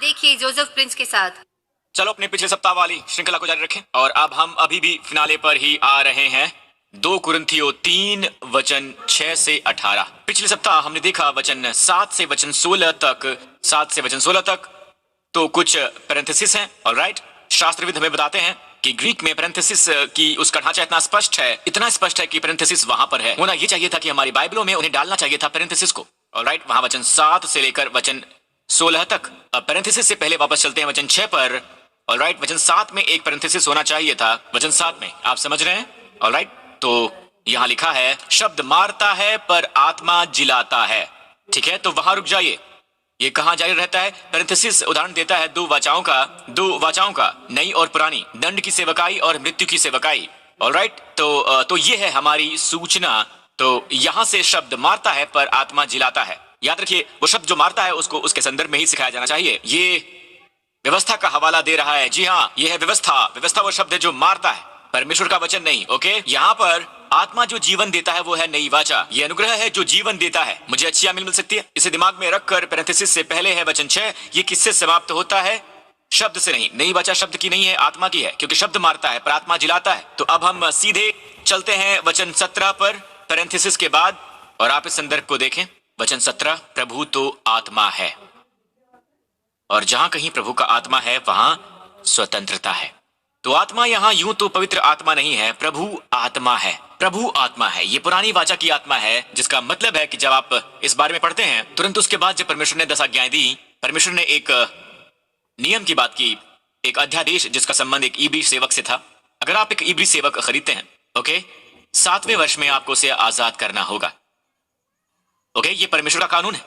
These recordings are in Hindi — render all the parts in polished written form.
देखिए जोसेफ प्रिंस के साथ। चलो अपने पिछले सप्ताह वाली श्रृंखला को जारी रखें और अब हम अभी भी फिनाले पर ही आ रहे हैं। 2 कुरिन्थियों 3 वचन 6 से 18। पिछले सप्ताह हमने देखा वचन 7 से वचन 16 तक तो कुछ पैरेंथेसिस हैं। ऑलराइट, शास्त्रविद हमें बताते हैं कि ग्रीक में पैरेंथेसिस की उसका ढांचा इतना स्पष्ट है कि पैरेंथेसिस वहां पर है। होना ये चाहिए था कि हमारी बाइबलों में उन्हें डालना चाहिए था पैरेंथेसिस को। ऑलराइट, वहां वचन 7 से लेकर वचन 16 तक। अब पैरेंथेसिस से पहले वापस चलते हैं वचन 6 पर। ऑलराइट, वचन 7 में एक पैरेंथेसिस होना चाहिए था। वचन 7 में आप समझ रहे हैं? ऑलराइट, तो यहां लिखा है शब्द मारता है पर आत्मा जिलाता है। ठीक है, तो वहां रुक जाइए। ये कहां जारी रहता है? पैरेंथेसिस उदाहरण देता है दो वाचाओं का, नई और पुरानी, दंड की सेवकाई और मृत्यु की सेवकाई। ऑलराइट, तो ये है हमारी सूचना। तो यहां से शब्द मारता है पर आत्मा जिलाता है। याद रखिए, वो शब्द जो मारता है उसको उसके संदर्भ में ही सिखाया जाना चाहिए। ये व्यवस्था का हवाला दे रहा है। जी हाँ, यह है व्यवस्था वो शब्द है जो मारता है, परमेश्वर का वचन नहीं। ओके, यहाँ पर आत्मा जो जीवन देता है वो है नई वाचा। ये अनुग्रह है जो जीवन देता है। मुझे अच्छी आमीन मिल सकती है। इसे दिमाग में रखकर पैरेंथेसिस से पहले है वचन 6। ये किससे समाप्त होता है? शब्द से नहीं। नई वाचा शब्द की नहीं है, आत्मा की है, क्योंकि शब्द मारता है पर आत्मा जिलाता है। तो अब हम सीधे चलते हैं वचन 17 पर पैरेंथेसिस के बाद, और आप इस संदर्भ को देखें। वचन 17, प्रभु तो आत्मा है और जहां कहीं प्रभु का आत्मा है वहां स्वतंत्रता है। तो आत्मा यहां यूं तो पवित्र आत्मा नहीं है, प्रभु आत्मा है। प्रभु आत्मा है, ये पुरानी वाचा की आत्मा है, जिसका मतलब है कि जब आप इस बारे में पढ़ते हैं तुरंत उसके बाद जब परमेश्वर ने 10 आज्ञाएं दी, परमेश्वर ने एक नियम की बात की, एक अध्यादेश जिसका संबंध एक इब्री सेवक से था। अगर आप एक इब्री सेवक खरीदते हैं, ओके, 7वें वर्ष में आपको उसे आजाद करना होगा। ओके, ये परमेश्वर का कानून है।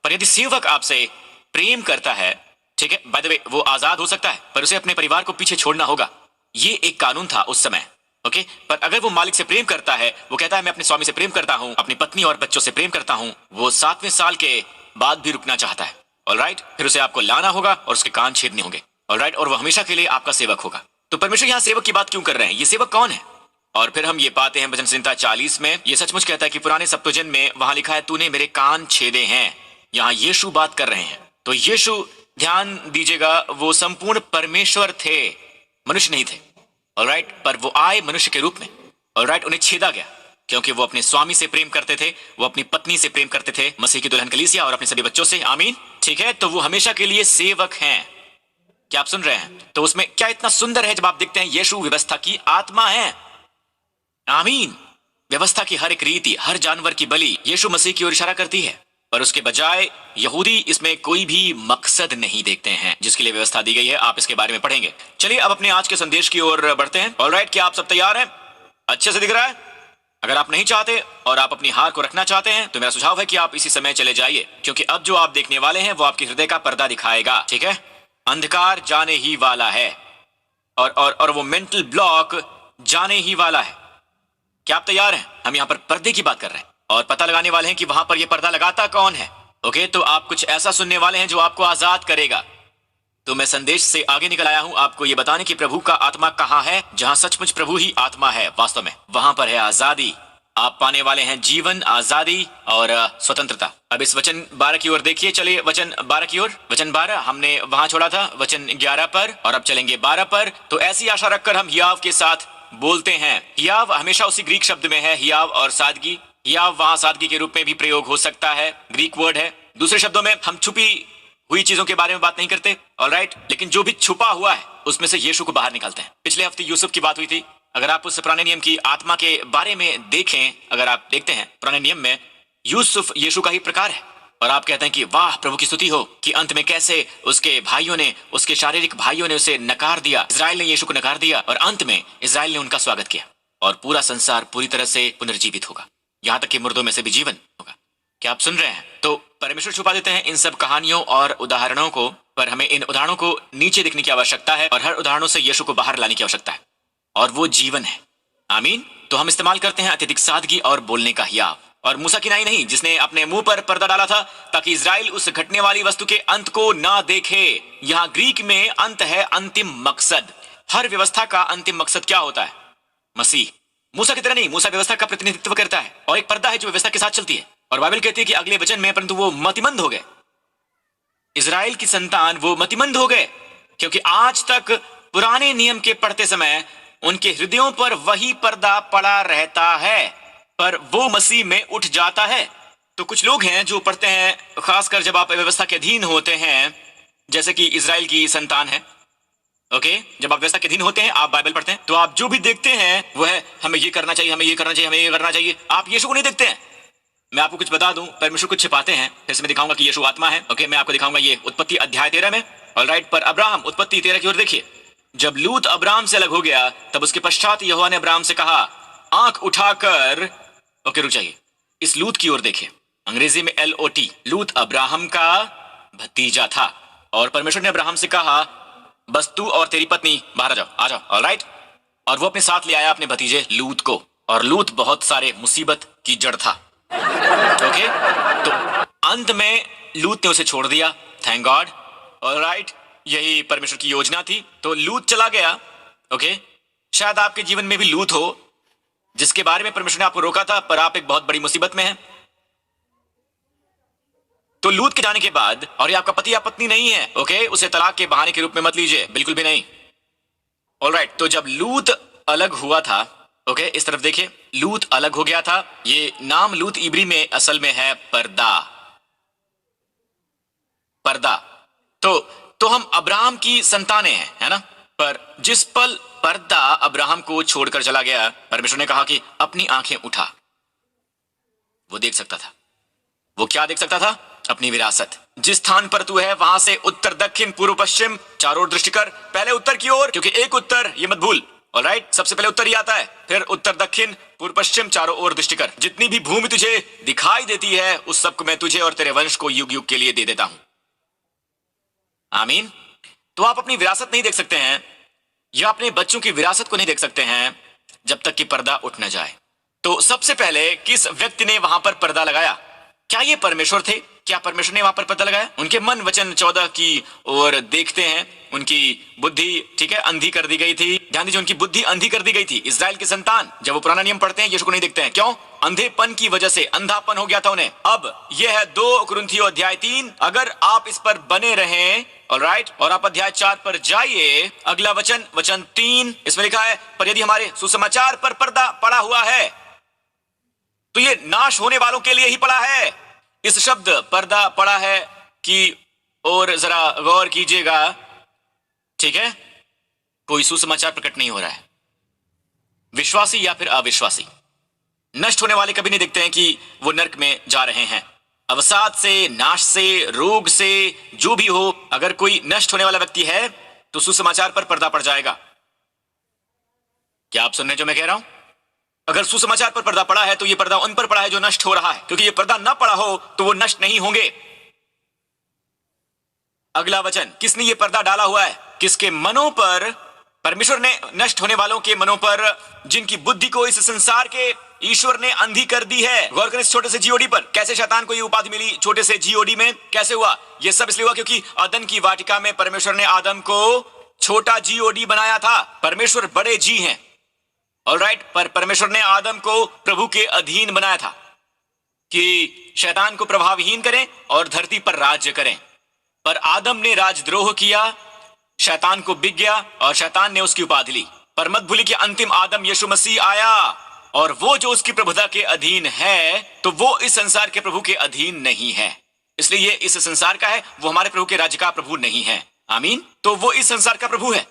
पर यदि सेवक आपसे प्रेम करता है, ठीक है, बाय द वे, वो आजाद हो सकता है पर उसे अपने परिवार को पीछे छोड़ना होगा। ये एक कानून था उस समय। ओके, पर अगर वो मालिक से प्रेम करता है, वो कहता है मैं अपने स्वामी से प्रेम करता हूं, अपनी पत्नी और बच्चों से प्रेम करता हूं, वो 7वें साल के बाद भी रुकना चाहता है। ऑलराइट, फिर उसे आपको लाना होगा और उसके कान छेदने होंगे। ऑलराइट, और वो हमेशा के लिए आपका सेवक होगा। तो परमेश्वर यहाँ सेवक की बात क्यों कर रहे हैं? ये सेवक कौन है? और फिर हम ये पाते हैं वचन संहिता 40 में। ये सचमुच कहता है कि पुराने सप्तोजन में वहां लिखा है तूने मेरे कान छेदे हैं। यहाँ यीशु बात कर रहे हैं। तो यीशु, ध्यान दीजिएगा, वो संपूर्ण परमेश्वर थे, मनुष्य नहीं थे। ऑलराइट, पर वो आए मनुष्य के रूप में। ऑलराइट, उन्हें छेदा गया क्योंकि वो अपने स्वामी से प्रेम करते थे, वो अपनी पत्नी से प्रेम करते थे, मसीह की दुल्हन कलीसिया और अपने सभी बच्चों से। आमीन। ठीक है, तो वो हमेशा के लिए सेवक हैं। क्या आप सुन रहे हैं? तो उसमें क्या इतना सुंदर है जब आप देखते हैं यीशु व्यवस्था की आत्मा है। आमीन। व्यवस्था की हर एक रीति, हर जानवर की बलि यीशु मसीह की ओर इशारा करती है, पर उसके बजाय यहूदी इसमें कोई भी मकसद नहीं देखते हैं जिसके लिए व्यवस्था दी गई है। आप इसके बारे में पढ़ेंगे। चलिए अब अपने आज के संदेश की ओर बढ़ते हैं। ऑलराइट, क्या आप सब तैयार हैं? अच्छे से दिख रहा है? अगर आप नहीं चाहते और आप अपनी हार को रखना चाहते हैं तो मेरा सुझाव है कि आप इसी समय चले जाइए, क्योंकि अब जो आप देखने वाले हैं वो आपके हृदय का पर्दा दिखाएगा। ठीक है, अंधकार जाने ही वाला है और वो मेंटल ब्लॉक जाने ही वाला है। क्या आप तैयार हैं? हम यहाँ पर पर्दे की बात कर रहे हैं और पता लगाने वाले हैं कि वहां पर यह पर्दा लगाता कौन है। ओके, तो आप कुछ ऐसा सुनने वाले हैं जो आपको आजाद करेगा। तो मैं संदेश से आगे निकल आया हूं आपको यह बताने कि प्रभु का आत्मा कहां है। जहां सचमुच प्रभु ही आत्मा है वास्तव में, वहां पर है आजादी। आप पाने वाले हैं जीवन, आजादी और स्वतंत्रता। अब इस वचन 12 की ओर देखिए। चलिए वचन 12 की ओर। वचन 12 हमने वहां छोड़ा था वचन 11 पर, और अब चलेंगे 12 पर। तो ऐसी आशा रखकर हम हियाव के साथ बोलते हैं। हियाव हमेशा उसी ग्रीक शब्द में है, हियाव और सादगी। हियाव वहां सादगी के रूप में भी प्रयोग हो सकता है, ग्रीक वर्ड है। दूसरे शब्दों में, हम छुपी हुई चीजों के बारे में बात नहीं करते, ऑलराइट, लेकिन जो भी छुपा हुआ है उसमें से यीशु को बाहर निकालते हैं। पिछले हफ्ते यूसुफ की बात हुई थी। अगर आप उस पुराने नियम की आत्मा के बारे में देखें, अगर आप देखते हैं पुराने नियम में यूसुफ यीशु का ही प्रकार है, और आप कहते हैं कि वाह प्रभु की स्तुति हो कि अंत में कैसे उसके भाइयों ने, उसके शारीरिक भाइयों ने उसे नकार दिया, इजराइल ने यीशु को नकार दिया, और अंत में इजराइल ने उनका स्वागत किया और पूरा संसार पूरी तरह से पुनर्जीवित होगा, यहां तक कि मुर्दों में से भी जीवन होगा। क्या आप सुन रहे हैं? तो परमेश्वर छुपा देते हैं इन सब कहानियों और उदाहरणों को, पर हमें इन उदाहरणों को नीचे देखने की आवश्यकता है और हर उदाहरणों से यीशु को बाहर लाने की आवश्यकता है, और वो जीवन है। आमीन। तो हम इस्तेमाल करते हैं अत्यधिक सादगी और बोलने का हियाव, और मूसा की नाई नहीं जिसने अपने मुंह पर पर्दा डाला था ताकि इजराइल उस घटने वाली वस्तु के अंत को ना देखे। यहाँ ग्रीक में अंत है अंतिम मकसद। हर व्यवस्था का अंतिम मकसद क्या होता है? मसीह। मूसा की तरह नहीं, मूसा व्यवस्था का प्रतिनिधित्व करता है और एक पर्दा है जो व्यवस्था के साथ चलती है, और बाइबल कहती है कि अगले वचन में, परंतु वो मतिमंद हो गए। इजराइल की संतान वो मतिमंद हो गए, क्योंकि आज तक पुराने नियम के पढ़ते समय उनके हृदयों पर वही पर्दा पड़ा रहता है, पर वो मसीह में उठ जाता है। तो कुछ लोग हैं जो पढ़ते हैं, खासकर जब आप व्यवस्था के अधीन होते हैं, जैसे कि इजराइल की संतान है। ओके, जब आप व्यवस्था के अधीन होते हैं, आप बाइबल पढ़ते हैं, तो आप जो भी देखते हैं वो है हमें ये करना चाहिए, हमें ये करना चाहिए, हमें ये करना चाहिए। आप यीशु को नहीं देखते हैं। मैं आपको कुछ बता दूं, परमेश्वर कुछ छिपाते हैं, फिर से मैं दिखाऊंगा कि यीशु आत्मा है। ओके, मैं आपको दिखाऊंगा ये उत्पत्ति अध्याय 13 में। ऑलराइट, पर अब्राहम उत्पत्ति 13 की ओर देखिए। जब लूत अब्राहम से अलग हो गया, तब उसके पश्चात यहोवा ने अब्राहम से कहा, आंख उठाकर, ओके रुक जाइए, इस लूत की ओर देखिए। अंग्रेजी में LOT। लूत अब्राहम का भतीजा था, और परमेश्वर ने अब्राहम से कहा, बस तू और तेरी पत्नी बाहर आ जाओ, आ जाओ। ऑलराइट, और वो अपने साथ ले आया अपने भतीजे लूत को, और लूत बहुत सारे मुसीबत की जड़ था। ओके, तो अंत में लूत ने उसे छोड़ दिया, थैंक गॉड। ऑलराइट, यही परमेश्वर की योजना थी। तो लूत चला गया। ओके, शायद आपके जीवन में भी लूत हो, जिसके बारे में परमेश्वर ने आपको रोका था, पर आप एक बहुत बड़ी मुसीबत में हैं। तो लूत के जाने के बाद, और ये आपका पति या पत्नी नहीं है, ओके, उसे तलाक के बहाने के रूप में मत लीजिए, बिल्कुल भी नहीं। ऑलराइट, तो जब लूत अलग हुआ था, ओके, इस तरफ देखिए, लूत अलग हो गया था। ये नाम लूत इब्री में असल में है पर्दा, पर्दा। तो हम अब्राहम की संतानें हैं, है ना। पर जिस पल पर्दा अब्राहम को छोड़कर चला गया, परमेश्वर ने कहा कि अपनी आंखें उठा। वो देख सकता था। वो क्या देख सकता था? अपनी विरासत। जिस स्थान पर तू है, वहां से उत्तर दक्षिण पूर्व पश्चिम चारों ओर दृष्टि कर। पहले उत्तर की ओर, क्योंकि एक उत्तर, ये मत भूल। ऑलराइट, सबसे पहले उत्तर ही आता है, फिर उत्तर दक्षिण पूर्व पश्चिम चारों ओर दृष्टि कर। जितनी भी भूमि तुझे दिखाई देती है, उस सब को मैं तुझे और तेरे वंश को युग युग के लिए दे देता हूं। आमीन। तो आप अपनी विरासत नहीं देख सकते हैं, या अपने बच्चों की विरासत को नहीं देख सकते हैं, जब तक कि पर्दा उठ न जाए। तो सबसे पहले किस व्यक्ति ने वहां पर पर्दा लगाया? क्या ये परमेश्वर थे? क्या परमेश्वर ने वहां पर पर्दा लगाया? उनके मन वचन 14 की ओर देखते हैं, उनकी बुद्धि, ठीक है, अंधी कर दी गई थी। ध्यान दीजिए, उनकी बुद्धि अंधी कर दी गई थी। इजराइल की संतान जब वो पुराना नियम पढ़ते हैं, यीशु को नहीं देखते हैं। क्यों? अंधेपन की वजह से, अंधापन हो गया था उन्हें। अब यह है 2 कुरिन्थियों अध्याय 3। अगर आप इस पर बने रहें, ऑलराइट, और आप अध्याय 4 पर जाइए, अगला वचन, वचन 3, इसमें लिखा है, पर यदि हमारे सुसमाचार पर पर्दा पड़ा हुआ है, तो ये नाश होने वालों के लिए ही पड़ा है। इस शब्द पर्दा पड़ा है कि और जरा गौर कीजिएगा, ठीक है। कोई सुसमाचार प्रकट नहीं हो रहा है। विश्वासी या फिर अविश्वासी, नष्ट होने वाले कभी नहीं देखते हैं कि वो नरक में जा रहे हैं। अवसाद से, नाश से, रोग से, जो भी हो, अगर कोई नष्ट होने वाला व्यक्ति है, तो सुसमाचार पर पर्दा पड़ जाएगा। क्या आप सुन रहे हैं जो मैं कह रहा हूं? अगर सुसमाचार पर पर्दा पड़ा है, तो ये पर्दा उन पर पड़ा है जो नष्ट हो रहा है, क्योंकि ये पर्दा ना पड़ा हो तो वो नष्ट नहीं होंगे। अगला वचन, किसने ये पर्दा डाला हुआ है? किसके मनों पर? परमेश्वर ने नष्ट होने वालों के मनों पर, जिनकी बुद्धि को इस संसार के ईश्वर ने अंधी कर दी है। गौर करें इस छोटे से जीओडी पर। कैसे शैतान को ये उपाधि मिली छोटे से जीओडी में? कैसे हुआ? ये सब इसलिए हुआ क्योंकि अदन की वाटिका में परमेश्वर ने आदम को छोटा जीओडी बनाया था। परमेश्वर बड़े जी हैं, ऑलराइट, पर परमेश्वर ने आदम को प्रभु के अधीन बनाया था कि शैतान को प्रभावहीन करें और धरती पर राज्य करें। पर आदम ने राजद्रोह किया, शैतान को बिक गया और शैतान ने उसकी उपाधि ली। पर मत भूलिए कि अंतिम आदम यीशु मसीह आया, और वो जो उसकी प्रभुता के अधीन है, तो वो इस संसार के प्रभु के अधीन नहीं है। इसलिए ये इस संसार का है, वो हमारे प्रभु के राज्य का प्रभु नहीं है। आमीन। तो वो इस संसार का प्रभु है,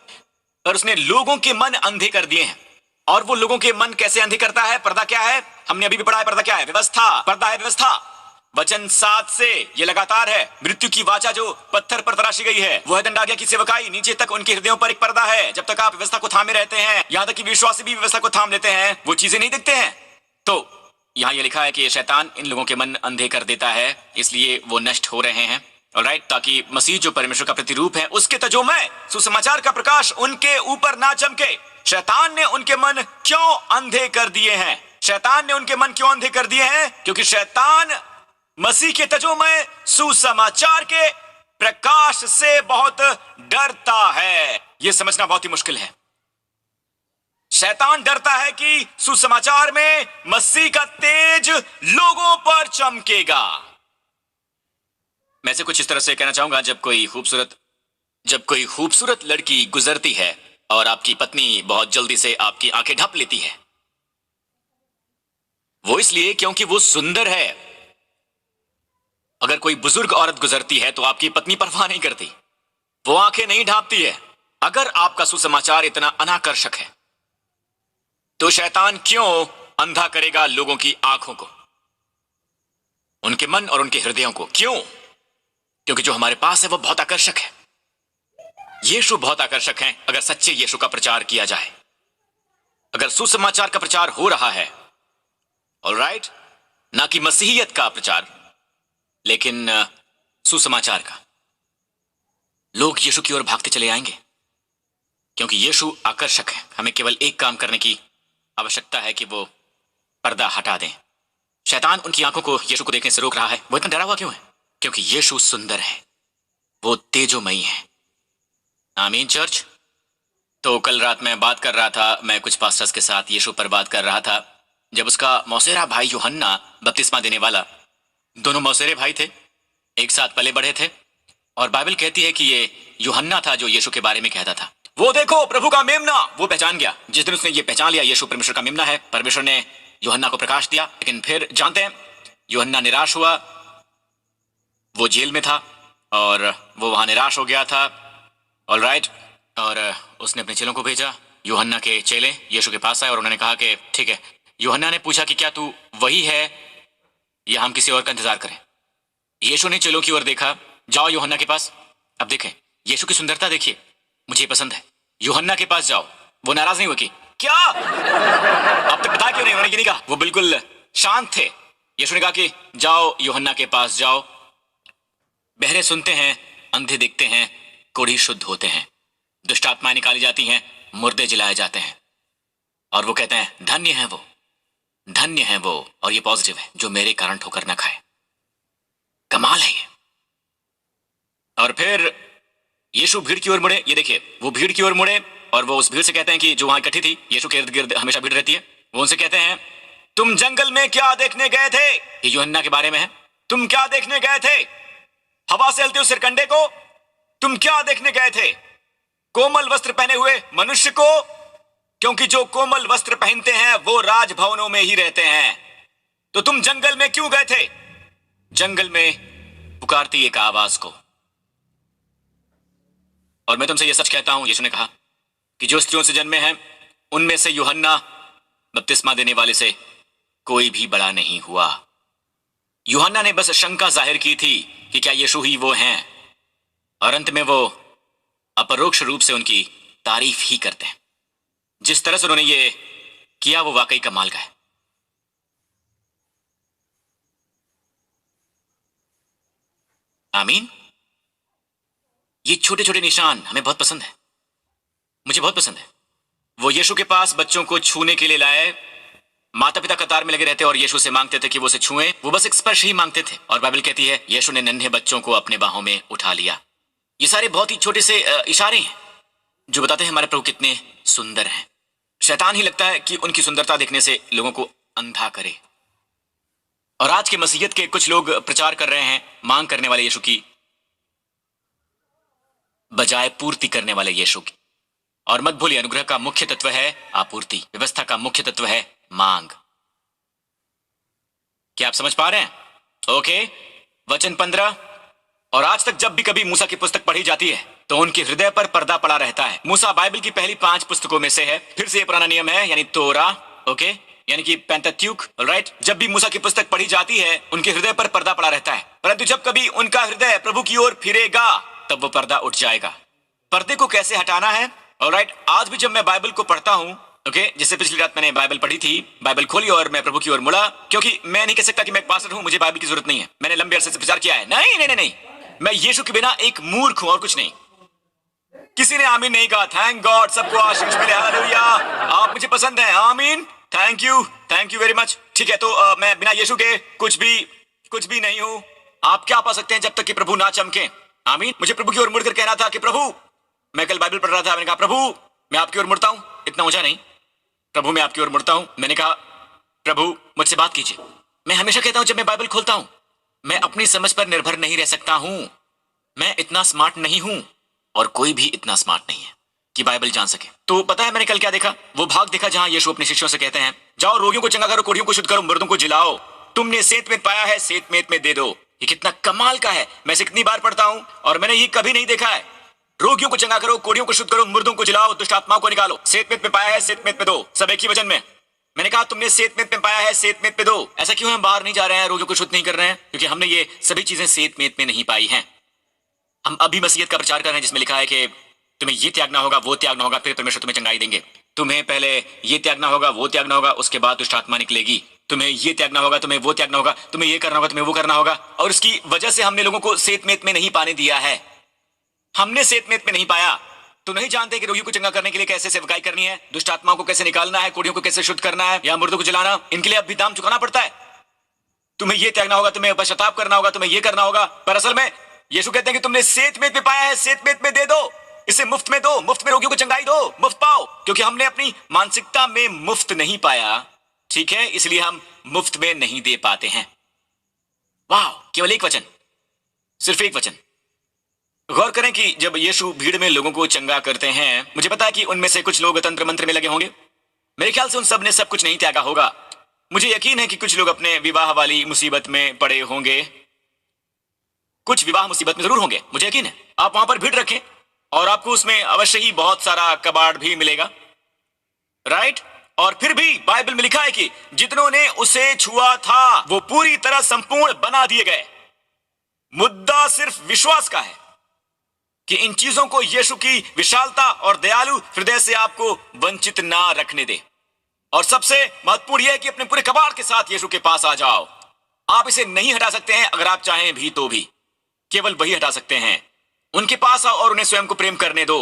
और उसने लोगों के मन अंधे कर दिए हैं। और वो लोगों के मन कैसे अंधे करता है? पर्दा क्या है? हमने अभी भी पढ़ा है, पर्दा क्या है? व्यवस्था। पर्दा है व्यवस्था। वचन 7 से ये लगातार है। मृत्यु की वाचा जो पत्थर पर तराशी गई है, वो है दंडाज्ञा की सेवकाई। नीचे तक उनके हृदयों पर एक पर्दा है। जब तक आप व्यवस्था को थामे रहते हैं, यहां तक कि विश्वासी भी व्यवस्था को थाम लेते हैं, वो चीजें नहीं दिखते हैं। तो यहां ये लिखा है कि शैतान इन लोगों के मन अंधे कर देता है, इसलिए वो नष्ट हो रहे हैं, ऑलराइट, ताकि मसीह जो परमेश्वर का प्रतिरूप है, उसके तजोमय सुसमाचार का प्रकाश उनके ऊपर ना चमके। शैतान ने उनके मन क्यों अंधे कर दिए हैं? शैतान ने उनके मन क्यों अंधे कर दिए हैं? क्योंकि शैतान मसीह के तजोमय सुसमाचार के प्रकाश से बहुत डरता है। यह समझना बहुत ही मुश्किल है। शैतान डरता है कि सुसमाचार में मसीह का तेज लोगों पर चमकेगा। मैं से कुछ इस तरह से कहना चाहूंगा, जब कोई खूबसूरत लड़की गुजरती है और आपकी पत्नी बहुत जल्दी से आपकी आंखें ढप लेती है, वो इसलिए क्योंकि वो सुंदर है। अगर कोई बुजुर्ग औरत गुजरती है तो आपकी पत्नी परवाह नहीं करती, वो आंखें नहीं ढांपती है। अगर आपका सुसमाचार इतना अनाकर्षक है तो शैतान क्यों अंधा करेगा लोगों की आंखों को, उनके मन और उनके हृदयों को? क्यों? क्योंकि जो हमारे पास है वो बहुत आकर्षक है। यीशु बहुत आकर्षक है। अगर सच्चे यीशु का प्रचार किया जाए, अगर सुसमाचार का प्रचार हो रहा है, ऑलराइट, ना कि मसीहियत का प्रचार, लेकिन सुसमाचार का, लोग यीशु की ओर भागते चले आएंगे क्योंकि यीशु आकर्षक है। हमें केवल एक काम करने की आवश्यकता है कि वो पर्दा हटा दें। शैतान उनकी आंखों को यीशु को देखने से रोक रहा है। वो इतना डरा हुआ क्यों है? क्योंकि यीशु सुंदर है, वो तेजोमयी है। आमीन चर्च। तो कल रात मैं बात कर रहा था, मैं कुछ पास्टर्स के साथ यीशु पर बात कर रहा था, जब उसका मौसेरा भाई यूहन्ना बपतिस्मा देने वाला, दोनों मौसेरे भाई थे, एक साथ पले बढ़े थे, और बाइबल कहती है कि ये यूहन्ना था जो यीशु के बारे में कहता था, वो देखो प्रभु का मेमना। वो पहचान गया। जिस दिन उसने ये पहचान लिया यीशु परमेश्वर का मेमना है, परमेश्वर ने यूहन्ना को प्रकाश दिया। लेकिन फिर जानते हैं, यूहन्ना निराश हुआ, वो जेल में था और वो वहां निराश हो गया था। ऑलराइट, और उसने अपने चेलों को भेजा। यूहन्ना के चेले यीशु के पास आए और उन्होंने कहा कि ठीक है। यूहन्ना ने पूछा कि क्या तू वही है या हम किसी और का इंतजार करें? यीशु ने चेलों की ओर देखा, जाओ यूहन्ना के पास। अब देखें, यीशु की सुंदरता देखिए, मुझे पसंद है। यूहन्ना के पास जाओ। वो नाराज नहीं हुआ कि क्या अब तक बता क्यों नहीं? उन्होंने ये नहीं कहा, वो बिल्कुल शांत थे। यीशु ने कहा कि जाओ यूहन्ना के पास जाओ। बहरे सुनते हैं, अंधे दिखते हैं, कोढ़ी शुद्ध होते हैं, दुष्ट आत्माएं निकाली जाती हैं, मुर्दे जिलाए जाते हैं, और वो कहते हैं धन्य है वो, धन्य है वो, और ये पॉजिटिव है, जो मेरे कारण ठोकर न खाए। कमाल है ये। और फिर यीशु भीड़ की ओर मुड़े। ये देखिए, वो भीड़ की ओर मुड़े और वो उस भीड़ से कहते हैं कि जो वहां इकट्ठी थी, यीशु के इर्द गिर्द हमेशा भीड़ रहती है, वो उनसे कहते हैं तुम जंगल में क्या देखने गए थे? ये यूहन्ना के बारे में है। तुम क्या देखने गए थे? हवा से हिलते हुए सिरकंडे को? तुम क्या देखने गए थे? कोमल वस्त्र पहने हुए मनुष्य को? क्योंकि जो कोमल वस्त्र पहनते हैं वो राजभवनों में ही रहते हैं। तो तुम जंगल में क्यों गए थे? जंगल में पुकारती एक आवाज को। और मैं तुमसे यह सच कहता हूं, यीशु ने कहा, कि जो स्त्रियों से जन्मे हैं उनमें से यूहन्ना बपतिस्मा देने वाले से कोई भी बड़ा नहीं हुआ। यूहन्ना ने बस शंका जाहिर की थी कि क्या यीशु ही वो हैं, और अंत में वो अपरोक्ष रूप से उनकी तारीफ ही करते हैं। जिस तरह से उन्होंने ये किया वो वाकई कमाल का है। आमीन। ये छोटे छोटे निशान हमें बहुत पसंद है, मुझे बहुत पसंद है। वो यीशु के पास बच्चों को छूने के लिए लाए। माता पिता कतार में लगे रहते और यीशु से मांगते थे कि वो उसे छुएं। वो बस एक स्पर्श ही मांगते थे, और बाइबल कहती है यीशु ने नन्हे बच्चों को अपने बाहों में उठा लिया। ये सारे बहुत ही छोटे से इशारे हैं जो बताते हैं हमारे प्रभु कितने सुंदर हैं। शैतान ही लगता है कि उनकी सुंदरता देखने से लोगों को अंधा करे। और आज के मसीहत के कुछ लोग प्रचार कर रहे हैं मांग करने वाले यीशु की बजाय पूर्ति करने वाले यीशु की। और मत भूलिए, अनुग्रह का मुख्य तत्व है आपूर्ति, व्यवस्था का मुख्य तत्व है मांग। क्या आप समझ पा रहे हैं? ओके, वचन 15। और आज तक जब भी कभी मूसा की पुस्तक पढ़ी जाती है तो उनके हृदय पर पर्दा पड़ा रहता है। मूसा बाइबल की पहली 5 पुस्तकों में से है। फिर से ये पुराना नियम है, यानी तोरा, ओके, यानी कि पेंटाट्यूक, ऑलराइट। जब भी मूसा की पुस्तक पढ़ी जाती है उनके हृदय पर पर्दा पड़ा रहता है, परंतु जब कभी उनका हृदय प्रभु की ओर फिरेगा तब वो पर्दा उठ जाएगा। पर्दे को कैसे हटाना है? ऑलराइट, आज भी जब मैं बाइबल को पढ़ता हूं, ओके, जैसे पिछली रात मैंने बाइबल पढ़ी थी, बाइबल खोली और मैं प्रभु की ओर मुड़ा, क्योंकि मैं नहीं कह सकता कि मैं एक पास्टर हूं, मुझे बाइबल की जरूरत नहीं है, मैंने लंबे अरसे से प्रचार किया है। नहीं नहीं नहीं नहीं, मैं यीशु के बिना एक मूर्ख हूं और कुछ नहीं। किसी ने आमीन नहीं कहा। थैंक गॉड, सबको आशीष मिले, हालेलुया। आप मुझे पसंद हैं, आमीन, थैंक यू वेरी मच। ठीक है, तो मैं बिना यीशु के कुछ भी नहीं हूं। आप क्या पा सकते हैं जब तक कि प्रभु ना चमके? आमीन। मुझे प्रभु की ओर मुड़कर कहना था कि प्रभु, मैं कल बाइबल पढ़ रहा था, मैंने कहा प्रभु मैं आपकी ओर मुड़ता हूं। इतना ऊंचा नहीं, प्रभु मैं आपकी ओर मुड़ता हूं। मैंने कहा प्रभु मुझसे बात कीजिए। मैं हमेशा कहता हूं जब मैं बाइबल खोलता हूं, मैं अपनी समझ पर निर्भर नहीं रह सकता हूं। मैं इतना स्मार्ट नहीं हूं और कोई भी इतना स्मार्ट नहीं है कि बाइबल जान सके। तो पता है मैंने कल क्या देखा? वो भाग देखा जहां यीशु अपने शिष्यों से कहते हैं, जाओ रोगियों को चंगा करो, कोढ़ियों को शुद्ध करो, मुर्दों को जिलाओ, तुमने सेत में पाया है सेत में दे दो। ये कितना कमाल का है। मैं इसे कितनी बार पढ़ता हूं और मैंने ये कभी नहीं देखा है। रोगियों को चंगा करो, कोढ़ियों को शुद्ध करो, मुर्दों को जिलाओ, दुष्ट आत्माओं को निकालो, सेत में पाया है सेत में दो। सब एक ही वचन में। मैंने कहा तुमने सेत में पाया है सेत में दो। ऐसा क्यों हम बाहर नहीं जा रहे हैं, रोगियों को शुद्ध नहीं कर रहे हैं? क्योंकि हमने ये सभी चीजें सेत में नहीं पाई हैं। हम अभी मसीहत का प्रचार कर रहे हैं जिसमें लिखा है कि तुम्हें ये त्यागना होगा, वो त्यागना होगा, फिर परमेश्वर तुम्हें चंगाई देंगे। तुम्हें पहले ये त्यागना होगा, वो त्यागना होगा, उसके बाद दुष्ट आत्मा निकलेगी। तुम्हें ये त्यागना होगा, तुम्हें वो त्यागना होगा, तुम्हें ये करना होगा, तुम्हें वो करना होगा। और इसकी वजह से हमने लोगों को सेत में नहीं पाने दिया है। हमने सेत में नहीं पाया। तो नहीं जानते कि रोगियों को चंगा करने के लिए कैसे सेवकाई करनी है, दुष्ट आत्माओं को कैसे निकालना है, कोढ़ियों को कैसे शुद्ध करना है, या मुर्दों को जलाना। इनके लिए अब भी दाम चुकाना पड़ता है। तुम्हें ये त्यागना होगा, तुम्हें पश्चाताप करना होगा, तुम्हें ये करना होगा। पर असल में यीशु कहते हैं कि तुमने सेत में पाया है सेत में दे दो, इसे मुफ्त में दो, मुफ्त में रोगियों को चंगाई दो, मुफ्त पाओ। क्योंकि हमने अपनी मानसिकता में मुफ्त नहीं पाया, ठीक है, इसलिए हम मुफ्त में नहीं दे पाते हैं। वाह, केवल एक वचन, सिर्फ एक वचन। गौर करें कि जब यीशु भीड़ में लोगों को चंगा करते हैं, मुझे पता है कि उनमें से कुछ लोग तंत्र मंत्र में लगे होंगे। मेरे ख्याल से उन सब ने सब कुछ नहीं त्यागा होगा। मुझे यकीन है कि कुछ लोग अपने विवाह वाली मुसीबत में पड़े होंगे। कुछ विवाह मुसीबत में जरूर होंगे, मुझे यकीन है। आप वहां पर भीड़ रखें और आपको उसमें अवश्य ही बहुत सारा कबाड़ भी मिलेगा, राइट? और फिर भी बाइबल में लिखा है कि जितनों ने उसे छुआ था वो पूरी तरह संपूर्ण बना दिए गए। मुद्दा सिर्फ विश्वास का है कि इन चीजों को यीशु की विशालता और दयालु हृदय से आपको वंचित ना रखने दे। और सबसे महत्वपूर्ण यह है कि अपने पूरे कबाड़ के साथ यीशु के पास आ जाओ। आप इसे नहीं हटा सकते हैं, अगर आप चाहें भी तो भी केवल वही हटा सकते हैं। उनके पास आओ और उन्हें स्वयं को प्रेम करने दो।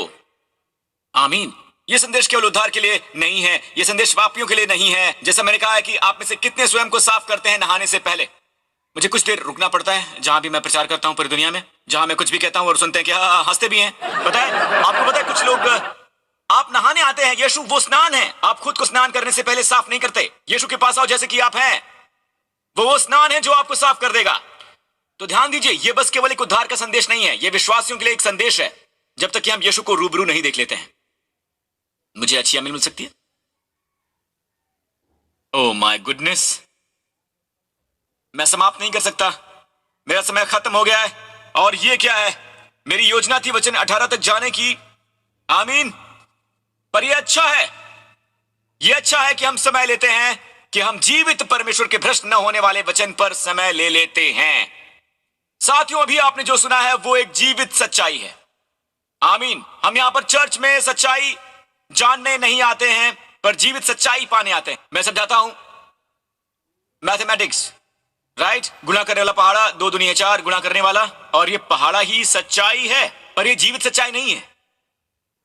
आमीन। यह संदेश केवल उद्धार के लिए नहीं है, यह संदेश पापियों के लिए नहीं है। जैसा मैंने कहा है कि आप में से कितने स्वयं को साफ करते हैं नहाने से पहले। मुझे कुछ देर रुकना पड़ता है जहां भी मैं प्रचार करता हूं पूरी दुनिया में, जहां मैं कुछ भी कहता हूं और सुनते हैं कि हंसते भी हैं। पता है आपको, पता है कुछ लोग, आप नहाने आते हैं, यीशु वो स्नान है। आप खुद को स्नान करने से पहले साफ नहीं करते। यीशु के पास आओ जैसे कि आप हैं। वो स्नान है जो आपको साफ कर देगा। तो ध्यान दीजिए, यह बस केवल एक उद्धार का संदेश नहीं है, यह विश्वासियों के लिए एक संदेश है। जब तक कि हम यीशु को रूबरू नहीं देख लेते हैं। मुझे अच्छी आमीन मिल सकती है? ओह माय गुडनेस, मैं समाप्त नहीं कर सकता, मेरा समय खत्म हो गया है। और ये क्या है? मेरी योजना थी वचन 18 तक जाने की। आमीन। पर यह अच्छा है, यह अच्छा है कि हम समय लेते हैं, कि हम जीवित परमेश्वर के भ्रष्ट न होने वाले वचन पर समय ले लेते हैं। साथियों, अभी आपने जो सुना है वो एक जीवित सच्चाई है। आमीन। हम यहां पर चर्च में सच्चाई जानने नहीं आते हैं, पर जीवित सच्चाई पाने आते हैं। मैं समझाता हूं, मैथमेटिक्स, राइट? गुणा करने वाला पहाड़ा, 2 दूनी 4, गुणा करने वाला, और ये पहाड़ा ही सच्चाई है, पर ये जीवित सच्चाई नहीं है।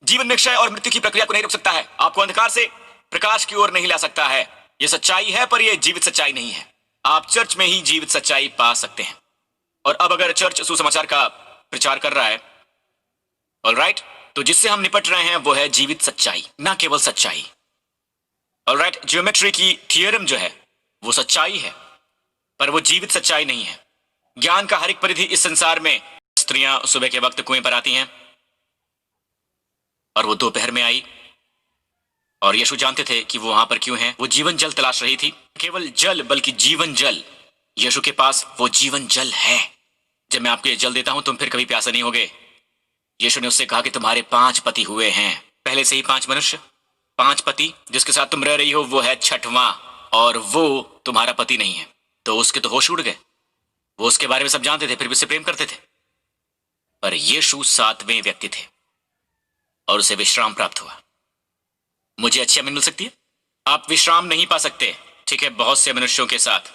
जीवन में क्षय और मृत्यु की प्रक्रिया को नहीं रोक सकता है, आपको अंधकार से प्रकाश की ओर नहीं ला सकता है। यह सच्चाई है, पर यह जीवित सच्चाई नहीं है। आप चर्च में ही जीवित सच्चाई पा सकते हैं। और अब अगर चर्च सुसमाचार का प्रचार कर रहा है, ऑलराइट, तो जिससे हम निपट रहे हैं वो है जीवित सच्चाई, ना केवल सच्चाई। ऑलराइट, ज्योमेट्री की थियरम जो है वो सच्चाई है, पर वो जीवित सच्चाई नहीं है। ज्ञान का हर एक परिधि इस संसार में, स्त्रियां सुबह के वक्त कुएं पर आती हैं और वो दोपहर में आई, और यीशु जानते थे कि वो वहां पर क्यों है। वो जीवन जल तलाश रही थी, केवल जल बल्कि जीवन जल। यीशु के पास वो जीवन जल है। जब मैं आपको ये जल देता हूं तुम फिर कभी प्यासे नहीं होगे। यीशु ने उससे कहा कि तुम्हारे 5 पति हुए हैं, पहले से ही 5 मनुष्य, 5 पति। जिसके साथ तुम रह रही हो वो है 6वां, और वो तुम्हारा पति नहीं है। तो उसके तो होश उड़ गए। वो उसके बारे में सब जानते थे, फिर भी उससे प्रेम करते थे। पर यीशु 7वें व्यक्ति थे और उसे विश्राम प्राप्त हुआ। मुझे अच्छी आमीन मिल सकती है? आप विश्राम नहीं पा सकते, ठीक है, बहुत से मनुष्यों के साथ।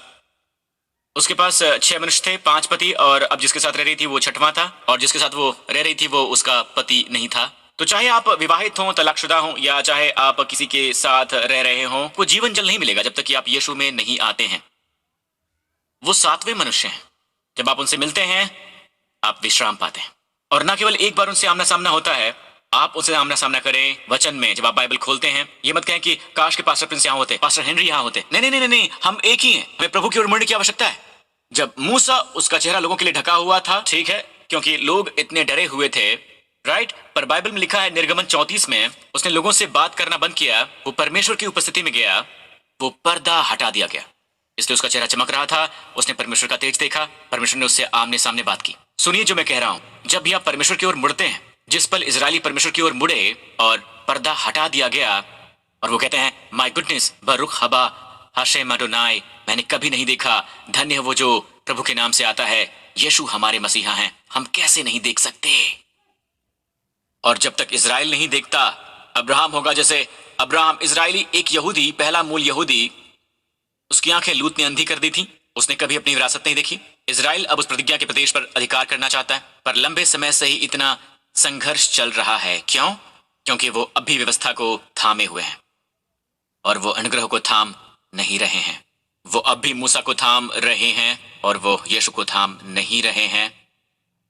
उसके पास 6 मनुष्य थे, 5 पति, और अब जिसके साथ रह रही थी वो 6वां था, और जिसके साथ वो रह रही थी वो उसका पति नहीं था। तो चाहे आप विवाहित हों, तलाकशुदा हों, या चाहे आप किसी के साथ रह रहे हों, वो जीवन जल नहीं मिलेगा जब तक कि आप यीशु में नहीं आते हैं। वो 7वें मनुष्य हैं। जब आप उनसे मिलते हैं आप विश्राम पाते हैं। और ना केवल एक बार उनसे आमना सामना होता है, आप उनसे आमना सामना करें वचन में। जब आप बाइबल खोलते हैं, ये मत कहें कि काश के पास्टर प्रिंस यहाँ होते, पास्टर हेनरी यहाँ होते। नहीं नहीं नहीं नहीं, हम एक ही हैं। हमें प्रभु की ओर मुड़ने की आवश्यकता है। जब मूसा उसका चेहरा लोगों के लिए ढका हुआ था, ठीक है, क्योंकि लोग इतने डरे हुए थे, राइट। पर बाइबल में लिखा है निर्गमन 34 में, उसने लोगों से बात करना बंद किया, वो परमेश्वर की उपस्थिति में गया, वो पर्दा हटा दिया गया, इसलिए उसका चेहरा चमक रहा था। उसने परमेश्वर का तेज देखा, परमेश्वर ने उससे आमने सामने बात की। सुनिए जो मैं कह रहा हूं, जब भी आप परमेश्वर की ओर मुड़ते हैं, जिस पल इजरायली परमेश्वर की ओर मुड़े और पर्दा हटा दिया गया और वो कहते हैं, माय गुडनेस बरुख हबा हशेम अडोनाई, मैंने कभी नहीं देखा, धन्य है वो जो प्रभु के नाम से आता है, यीशु हमारे मसीहा हैं, हम कैसे नहीं देख सकते। और जब तक इजराइल नहीं देखता, अब्राहम होगा जैसे अब्राहम इजरायली, एक यहूदी, पहला मूल यहूदी, उसकी आंखें लूत ने अंधी कर दी थी, उसने कभी अपनी विरासत नहीं देखी। इजराइल अब उस प्रतिज्ञा के प्रदेश पर अधिकार करना चाहता है, पर लंबे समय से ही इतना संघर्ष चल रहा है। क्यों? क्योंकि वो अभी व्यवस्था को थामे हुए हैं और वो अनुग्रह को थाम नहीं रहे हैं। वो अब भी मूसा को थाम रहे हैं और वो यीशु को थाम नहीं रहे हैं।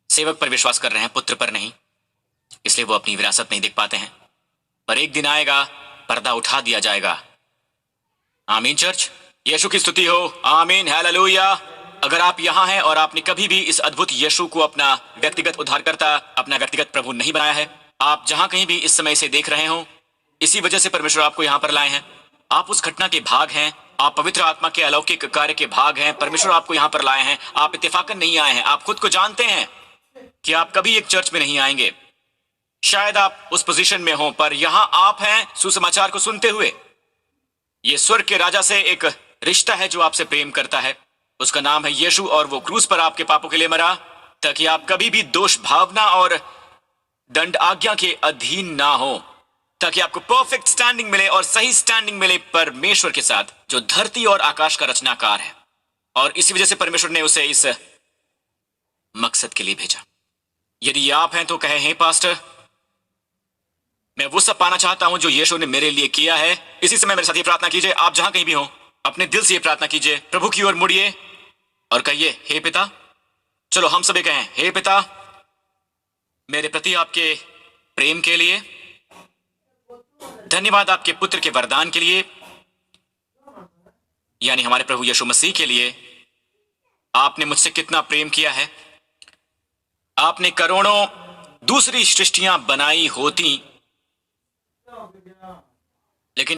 सेवक पर विश्वास कर रहे हैं, पुत्र पर नहीं, इसलिए वो अपनी विरासत नहीं देख पाते हैं। पर एक दिन आएगा, पर्दा उठा दिया जाएगा। आमीन चर्च, यीशु की स्तुति हो, आमीन, हालेलुया। अगर आप यहाँ हैं और आपने कभी भी इस अद्भुत यीशु को अपना व्यक्तिगत उद्धारकर्ता, अपना व्यक्तिगत प्रभु नहीं बनाया है, आप जहां कहीं भी इस समय इसे देख रहे हो, इसी वजह से परमेश्वर आपको यहां पर लाए हैं। आप उस घटना के भाग हैं, आप पवित्र आत्मा के अलौकिक कार्य के भाग हैं। परमेश्वर आपको यहां पर लाए हैं, आप इत्तेफाकन नहीं आए हैं। आप खुद को जानते हैं कि आप कभी एक चर्च में नहीं आएंगे, शायद आप उस पोजीशन में हो, पर यहां आप हैं सुसमाचार को सुनते हुए। ये स्वर्ग के राजा से एक रिश्ता है जो आपसे प्रेम करता है, उसका नाम है यीशु, और वो क्रूस पर आपके पापों के लिए मरा ताकि आप कभी भी दोष भावना और दंड आज्ञा के अधीन ना हो, ताकि आपको परफेक्ट स्टैंडिंग मिले और सही स्टैंडिंग मिले परमेश्वर के साथ, जो धरती और आकाश का रचनाकार है। और इसी वजह से परमेश्वर ने उसे इस मकसद के लिए भेजा। यदि आप हैं तो कहे, हे पास्टर, मैं वो सब पाना चाहता हूं जो यीशु ने मेरे लिए किया है। इसी समय मेरे साथ ये प्रार्थना कीजिए, आप जहां कहीं भी हो, अपने दिल से ये प्रार्थना कीजिए, प्रभु की ओर मुड़िए और कहिए, हे पिता। चलो हम सभी कहें, हे पिता, मेरे प्रति आपके प्रेम के लिए धन्यवाद, आपके पुत्र के वरदान के लिए, यानी हमारे प्रभु यीशु मसीह के लिए। आपने मुझसे कितना प्रेम किया है। आपने करोड़ों दूसरी सृष्टियां बनाई होती